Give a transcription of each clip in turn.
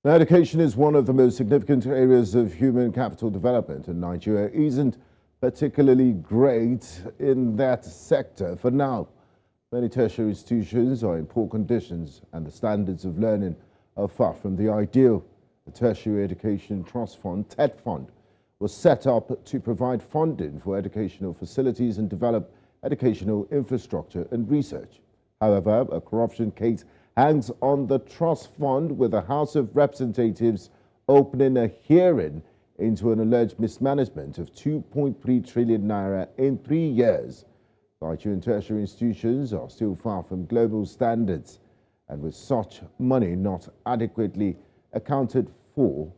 Now, education is one of the most significant areas of human capital development, and Nigeria isn't particularly great in that sector for now. Many tertiary institutions are in poor conditions, and the standards of learning are far from the ideal. The Tertiary Education Trust Fund, TETFund, was set up to provide funding for educational facilities and develop educational infrastructure and research. However, a corruption case hangs on the trust fund, with the House of Representatives opening a hearing into an alleged mismanagement of 2.3 trillion naira in 3 years. Nigerian tertiary institutions are still far from global standards, and with such money not adequately accounted for,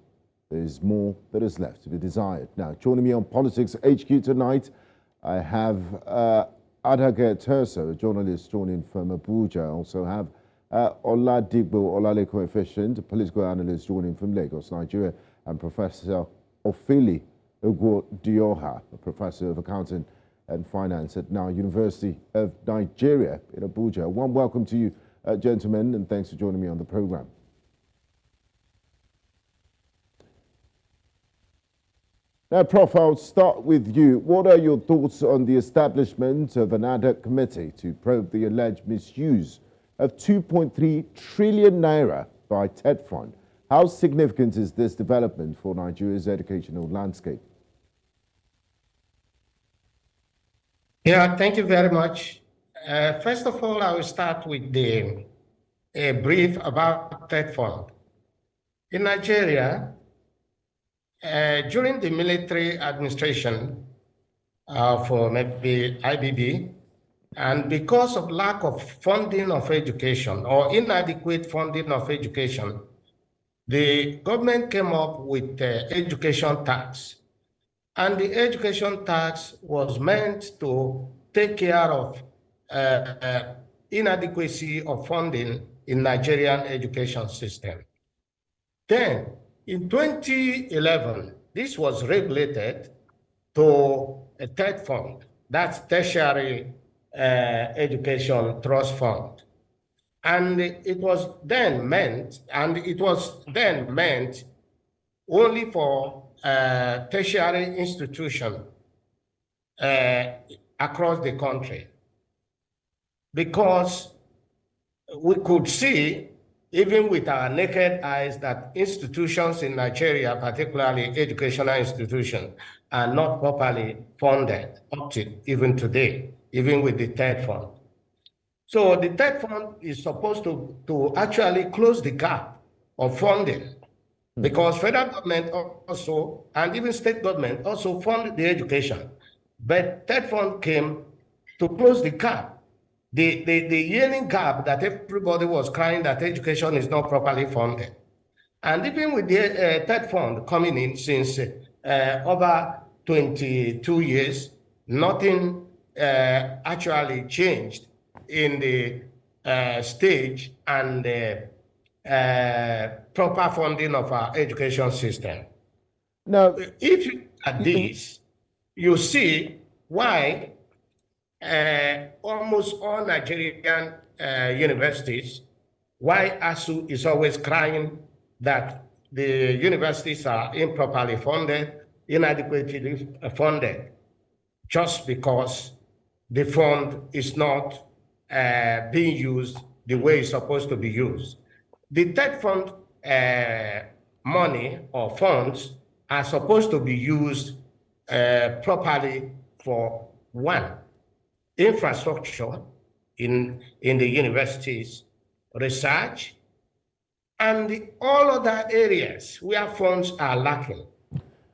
there is more that is left to be desired. Now, joining me on Politics HQ tonight, I have Adage Terso, a journalist joining from Abuja. I also have Oladigbo Olaleko Efficient, a political analyst joining from Lagos, Nigeria, and Professor Ofili Ugwudioha, a professor of accounting and finance at Nile University of Nigeria in Abuja. One welcome to you, gentlemen, and thanks for joining me on the program. Now, Prof, I'll start with you. What are your thoughts on the establishment of an ad hoc committee to probe the alleged misuse of 2.3 trillion naira by TETFund? How significant is this development for Nigeria's educational landscape? Yeah, thank you very much. First of all, I will start with a brief about TETFund. In Nigeria, during the military administration for maybe IBB, and because of lack of funding of education or inadequate funding of education, the government came up with education tax. And the education tax was meant to take care of inadequacy of funding in Nigerian education system. Then, in 2011, this was regulated to a TETFund, that's Tertiary Education Trust Fund. And it was then meant only for tertiary institution across the country, because we could see, even with our naked eyes, that institutions in Nigeria, particularly educational institutions, are not properly funded up to even today, even with the TETFund. So the TETFund is supposed to actually close the gap of funding, because federal government also, and even state government also fund the education. But TETFund came to close the gap, the yearning gap that everybody was crying that education is not properly funded. And even with the TETFund coming in since over 22 years, nothing actually changed in the stage and proper funding of our education system. Now, if you look at this, you see why almost all Nigerian universities, why ASU is always crying that the universities are improperly funded, inadequately funded, just because the fund is not being used the way it's supposed to be used. The TETFund money or funds are supposed to be used properly for one, infrastructure in the universities, research, and all other areas where funds are lacking.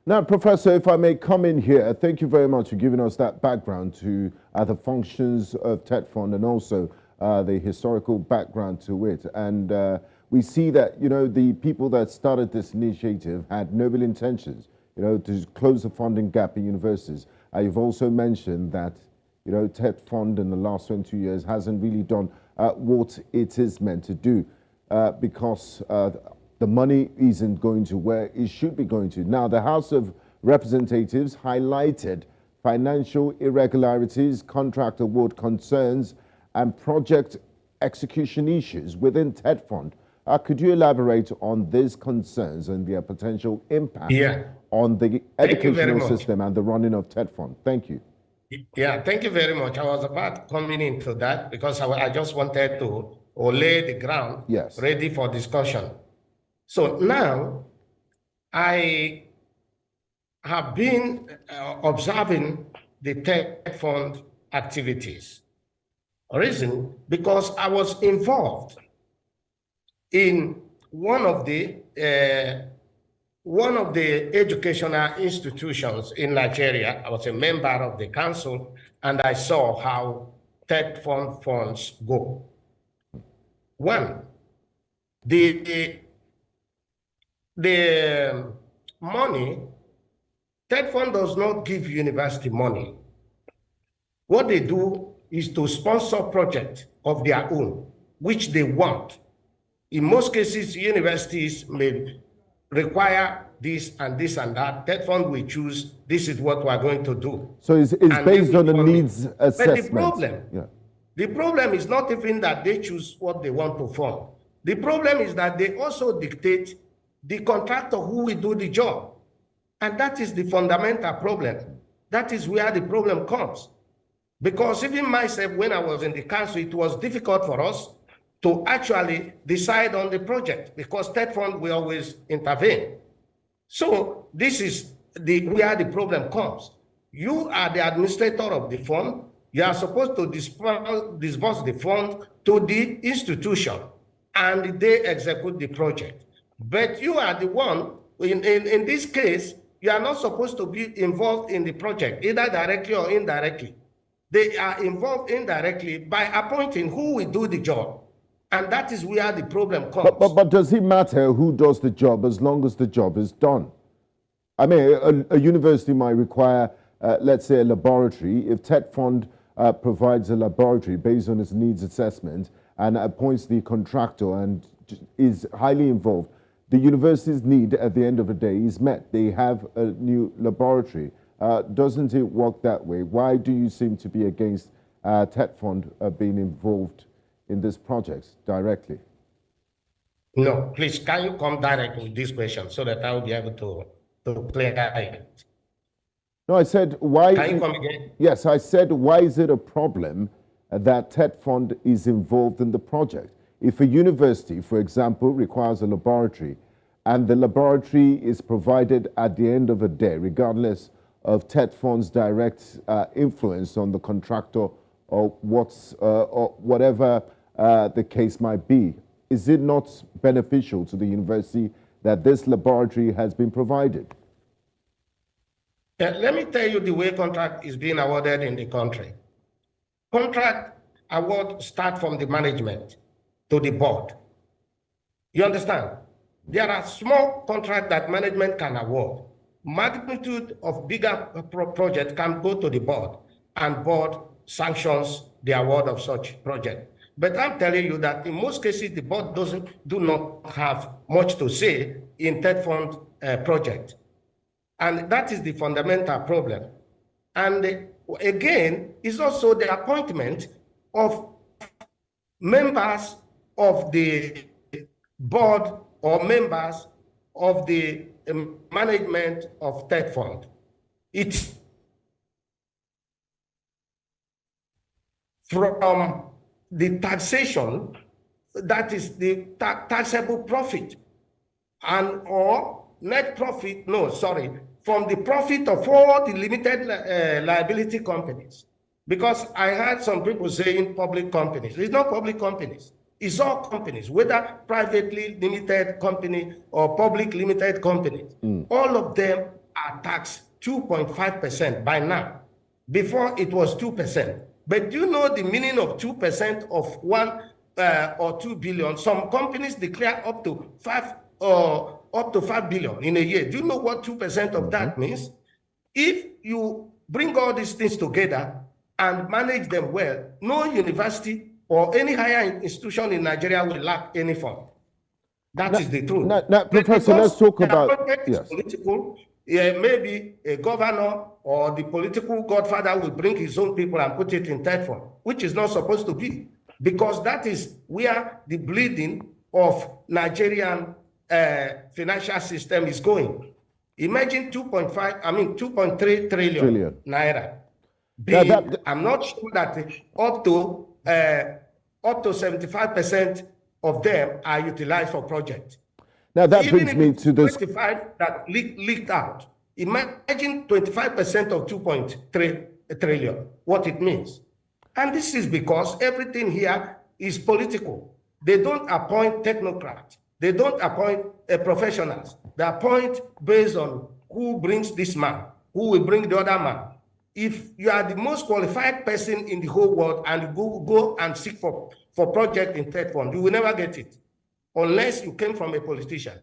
Now, Professor, if I may come in here, thank you very much for giving us that background to the functions of TETFund and also the historical background to it. And we see that, the people that started this initiative had noble intentions, to close the funding gap in universities. You've also mentioned that, TETFund in the last 22 years hasn't really done what it is meant to do because the money isn't going to where it should be going to. Now, the House of Representatives highlighted financial irregularities, contract award concerns, and project execution issues within TETFund. Could you elaborate on these concerns and their potential impact Yeah. on the Thank you very educational much. system and the running of TETFund? Thank you. Yeah, thank you very much. I was about coming into that because I just wanted to lay the ground ready for discussion. So now I have been observing the TETFund activities. Reason, because I was involved in one of the educational institutions in Nigeria. I was a member of the council, and I saw how TETFund funds go. One, the money, TETFund does not give university money. What they do is to sponsor projects of their own, which they want. In most cases, universities may require this and this and that. TETFund will choose, this is what we're going to do. So it's based on the needs assessment. But the problem is not even that they choose what they want to fund. The problem is that they also dictate the contractor who will do the job. And that is the fundamental problem. That is where the problem comes. Because even myself, when I was in the council, it was difficult for us to actually decide on the project because TETFund will always intervene. So this is where the problem comes. You are the administrator of the fund. You are supposed to disburse the fund to the institution, and they execute the project. But you are the one, in this case, you are not supposed to be involved in the project, either directly or indirectly. They are involved indirectly by appointing who will do the job. And that is where the problem comes. But does it matter who does the job as long as the job is done? I mean, a university might require, let's say, a laboratory. If TETFund provides a laboratory based on its needs assessment and appoints the contractor and is highly involved, the university's need at the end of the day is met. They have a new laboratory. Doesn't it work that way? Why do you seem to be against TETFund being involved in this project directly? No, please, can you come directly with this question so that I will be able to clear it? No, I said, why? Can you come again? Yes, I said, why is it a problem that TETFund is involved in the project? If a university, for example, requires a laboratory and the laboratory is provided at the end of the day, regardless of TETFund's direct influence on the contractor or whatever the case might be, is it not beneficial to the university that this laboratory has been provided? Let me tell you the way contract is being awarded in the country. Contract award start from the management to the board. You understand? There are small contracts that management can award. Magnitude of bigger project can go to the board, and board sanctions the award of such project. But I'm telling you that in most cases, the board do not have much to say in TETFund project. And that is the fundamental problem. And again, it's also the appointment of members of the board or members of the management of TETFund. It's from the taxation, that is the taxable profit, and or net profit, no, sorry, from the profit of all the limited liability companies. Because I heard some people saying public companies. It's not public companies. It's all companies, whether privately limited company or public limited companies. All of them are taxed 2.5% by now. Before it was 2%. But do you know the meaning of 2% of 1 or 2 billion? Some companies declare up to 5 billion in a year. Do you know what 2% of that means? If you bring all these things together and manage them well, no university or any higher institution in Nigeria will lack any fund. That is the truth. Now, Professor, let's talk about political. Maybe a governor or the political godfather will bring his own people and put it in TETFund, which is not supposed to be, because that is where the bleeding of Nigerian financial system is going. Imagine 2.3 trillion naira. I'm not sure that up to 75% of them are utilized for projects. Now that brings me to this 25 that leaked out. Imagine 25% of 2.3 trillion, what it means. And this is because everything here is political. They don't appoint technocrats. They don't appoint professionals. They appoint based on who brings this man, who will bring the other man. If you are the most qualified person in the whole world and you go and seek for project in TETFund, you will never get it unless you came from a politician.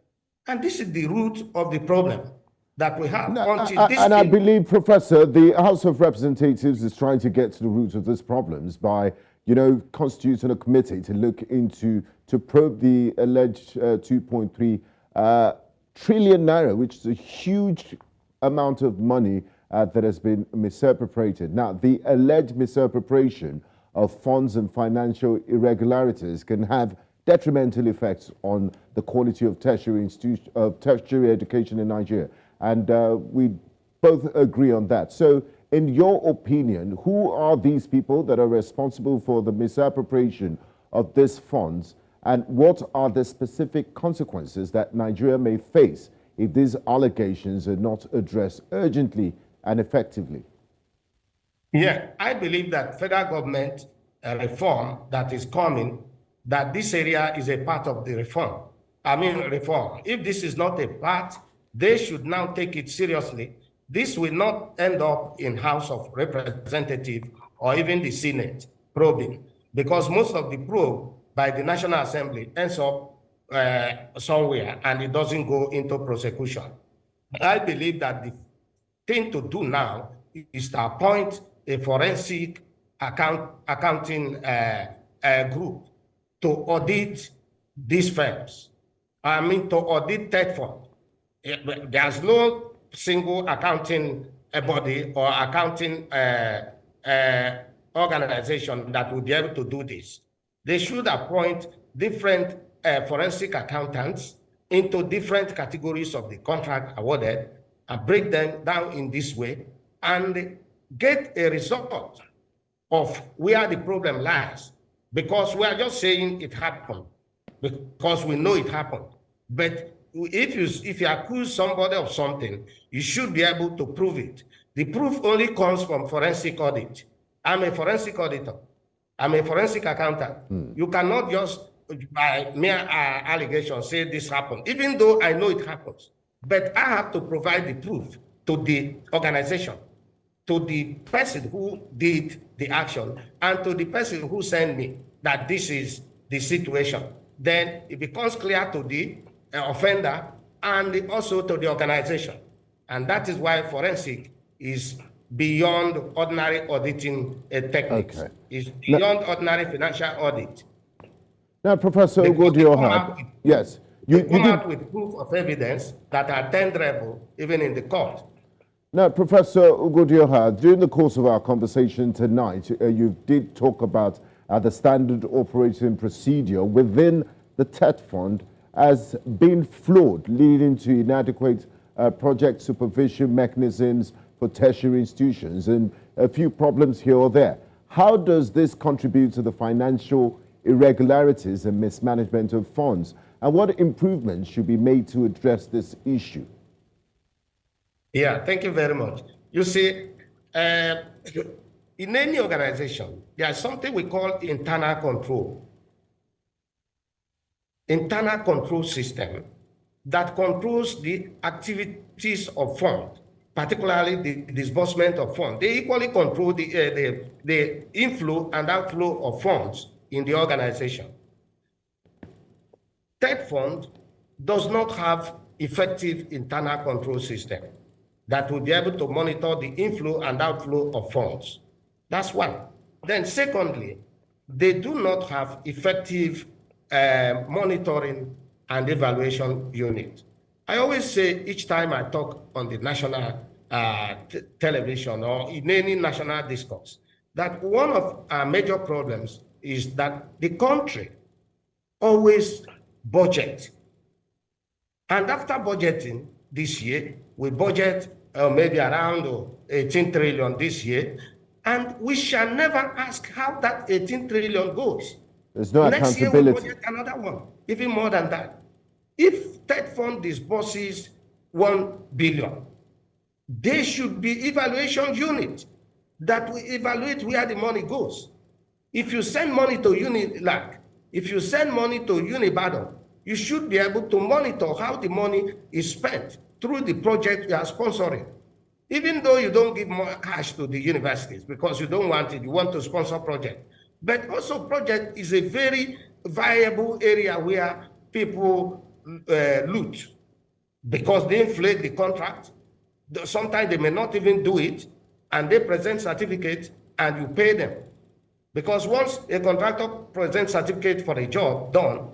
And this is the root of the problem that we have. I believe, Professor, the House of Representatives is trying to get to the roots of these problems by, constituting a committee to look into, to probe the alleged 2.3 trillion naira, which is a huge amount of money that has been misappropriated. Now, the alleged misappropriation of funds and financial irregularities can have detrimental effects on the quality of tertiary education in Nigeria. And we both agree on that. So, in your opinion, who are these people that are responsible for the misappropriation of these funds, and what are the specific consequences that Nigeria may face if these allegations are not addressed urgently and effectively? Yeah, I believe that federal government reform that is coming, that this area is a part of the reform. Reform. If this is not a part, they should now take it seriously. This will not end up in House of Representatives or even the Senate probing, because most of the probe by the National Assembly ends up somewhere and it doesn't go into prosecution. I believe that the thing to do now is to appoint a forensic accounting group to audit these firms. To audit TETFund. There's no single accounting body or accounting organization that will be able to do this. They should appoint different forensic accountants into different categories of the contract awarded and break them down in this way and get a result of where the problem lies. Because we are just saying it happened, because we know it happened. But if you accuse somebody of something, you should be able to prove it. The proof only comes from forensic audit. I'm a forensic auditor. I'm a forensic accountant. You cannot just, by mere allegation, say this happened, even though I know it happens. But I have to provide the proof to the organization, to the person who did the action, and to the person who sent me that this is the situation. Then it becomes clear to the offender and also to the organization. And that is why forensic is beyond ordinary auditing techniques. Okay. It's beyond ordinary financial audit. Now, Professor Ugwudioha, yes. You come out with proof of evidence that are tenderable even in the court. Now, Professor Ugwudioha, during the course of our conversation tonight, you did talk about the standard operating procedure within the TETFund as being flawed, leading to inadequate project supervision mechanisms for tertiary institutions and a few problems here or there. How does this contribute to the financial irregularities and mismanagement of funds? And what improvements should be made to address this issue? Yeah, thank you very much. You see, in any organization, there's something we call internal control. Internal control system that controls the activities of funds, particularly the disbursement of funds. They equally control the inflow and outflow of funds in the organization. TETFund does not have effective internal control system that will be able to monitor the inflow and outflow of funds. That's one. Then secondly, they do not have effective monitoring and evaluation unit. I always say each time I talk on the national television or in any national discourse, that one of our major problems is that the country always budget. And after budgeting this year, we budget maybe around 18 trillion this year, and we shall never ask how that 18 trillion goes. There's no Next year, accountability. we budget another one, even more than that. If TETFund disburses 1 billion, there should be evaluation unit that will evaluate where the money goes. If you send money to Unilag, if you send money to Unibadan, you should be able to monitor how the money is spent through the project you are sponsoring. Even though you don't give more cash to the universities because you don't want it, you want to sponsor project. But also project is a very viable area where people loot because they inflate the contract. Sometimes they may not even do it, and they present certificates and you pay them. Because once a contractor presents certificate for a job done,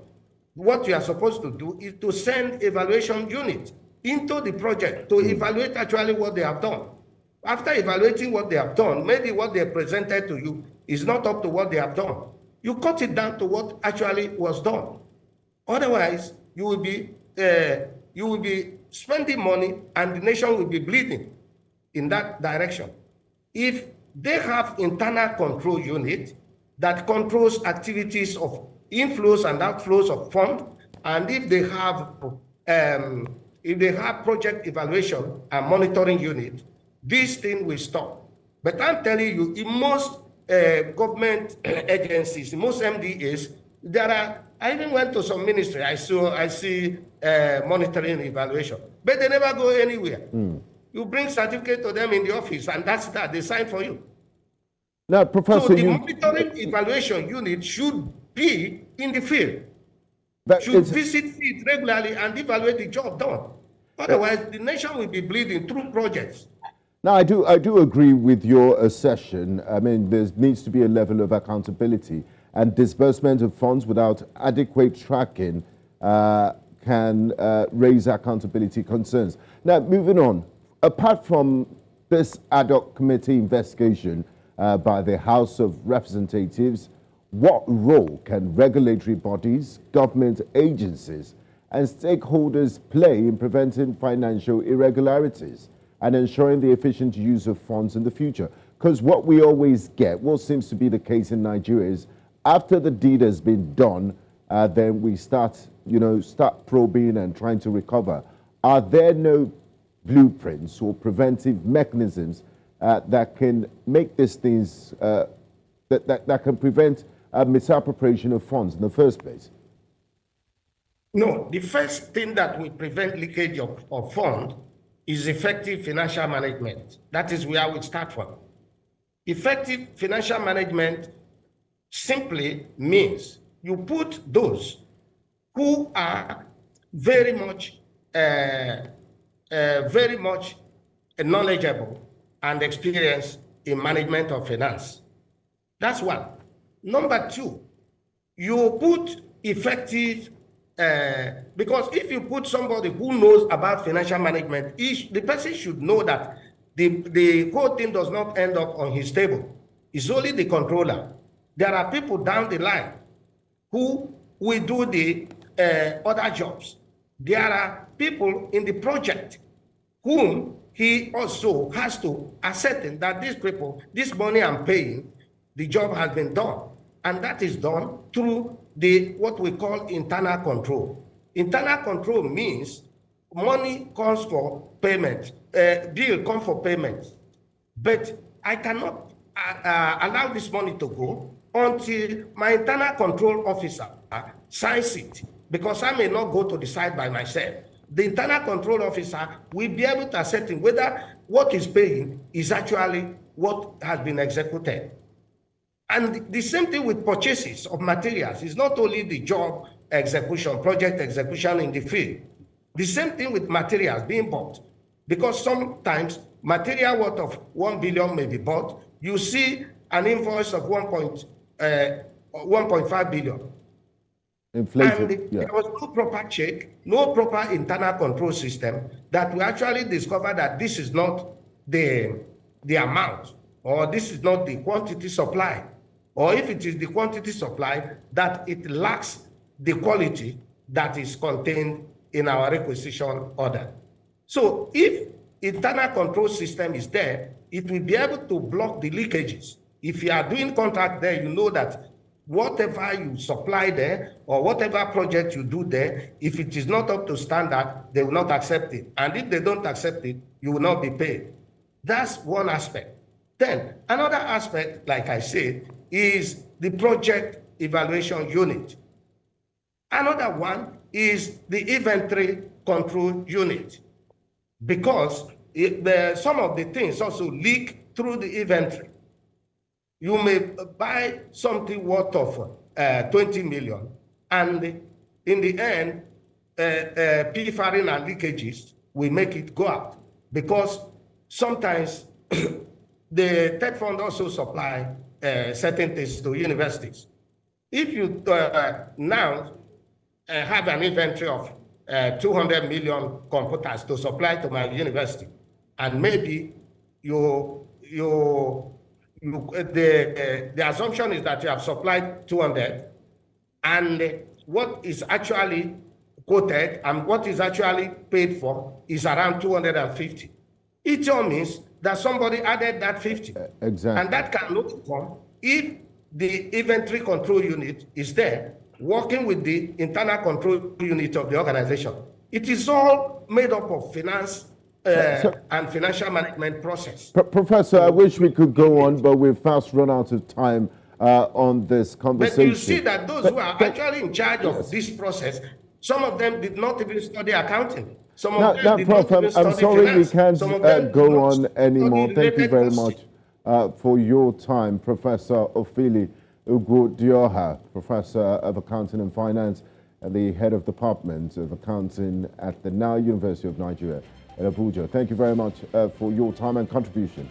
what you are supposed to do is to send evaluation unit into the project to evaluate actually what they have done. After evaluating what they have done, maybe what they presented to you is not up to what they have done. You cut it down to what actually was done. Otherwise, you will be spending money and the nation will be bleeding in that direction. If they have internal control unit that controls activities of inflows and outflows of funds, and if they have project evaluation and monitoring unit, this thing will stop. But I'm telling you, in most government agencies, in most MDAs, I even went to some ministry, I see monitoring evaluation, but they never go anywhere. You bring certificate to them in the office, and that's that, they sign for you. Now, Professor, so the monitoring evaluation unit should be in the field, should visit field regularly and evaluate the job done. Otherwise, the nation will be bleeding through projects. Now, I do agree with your assertion. I mean, there needs to be a level of accountability, and disbursement of funds without adequate tracking can raise accountability concerns. Now, moving on, apart from this ad hoc committee investigation by the House of Representatives, what role can regulatory bodies, government agencies, and stakeholders play in preventing financial irregularities and ensuring the efficient use of funds in the future? Because what we always get, what seems to be the case in Nigeria, is after the deed has been done, then we start probing and trying to recover. Are there no blueprints or preventive mechanisms that can make these things, that can prevent misappropriation of funds in the first place? No, the first thing that will prevent leakage of funds is effective financial management. That is where we start from. Effective financial management simply means you put those who are very much knowledgeable and experienced in management of finance. That's one. Number two, you put effective, because if you put somebody who knows about financial management, the person should know that the whole thing does not end up on his table. It's only the controller. There are people down the line who will do the other jobs. There are people in the project whom he also has to ascertain that these people, this money I'm paying, the job has been done. And that is done through what we call internal control. Internal control means money comes for payment, bill comes for payment. But I cannot allow this money to go until my internal control officer signs it, because I may not go to the site by myself. The internal control officer will be able to ascertain whether what is paying is actually what has been executed. And the same thing with purchases of materials. It's not only the job execution, project execution in the field. The same thing with materials being bought. Because sometimes material worth of 1 billion may be bought. You see an invoice of 1.5 billion. Inflated, and there was no proper check, no proper internal control system that we actually discover that this is not the amount, or this is not the quantity supply, or if it is the quantity supply, that it lacks the quality that is contained in our requisition order. So if internal control system is there, it will be able to block the leakages. If you are doing contract there, you know that whatever you supply there or whatever project you do there, if it is not up to standard, they will not accept it. And if they don't accept it, you will not be paid. That's one aspect. Then another aspect, like I said, is the project evaluation unit. Another one is the inventory control unit, because some of the things also leak through the inventory. You may buy something worth of 20 million, and in the end, pilfering and leakages will make it go out, because sometimes the TETFund also supply certain things to universities. If you now have an inventory of 200 million computers to supply to my university, and maybe the assumption is that you have supplied 200, and what is actually quoted and what is actually paid for is around 250. It all means that somebody added that 50. Exactly. And that can only come if the inventory control unit is there, working with the internal control unit of the organization. It is all made up of finance and financial management process. Professor, I wish we could go on, but we've fast run out of time on this conversation. But you see that those who are actually in charge of this process, some of them did not even study accounting. Some of them did Prof, not even study I'm sorry finance. we can't go on anymore. Thank you very much for your time, Professor Ofili Ugwudioha, Professor of Accounting and Finance and the Head of Department of Accounting at the Nile University of Nigeria in Abuja. Thank you very much for your time and contribution.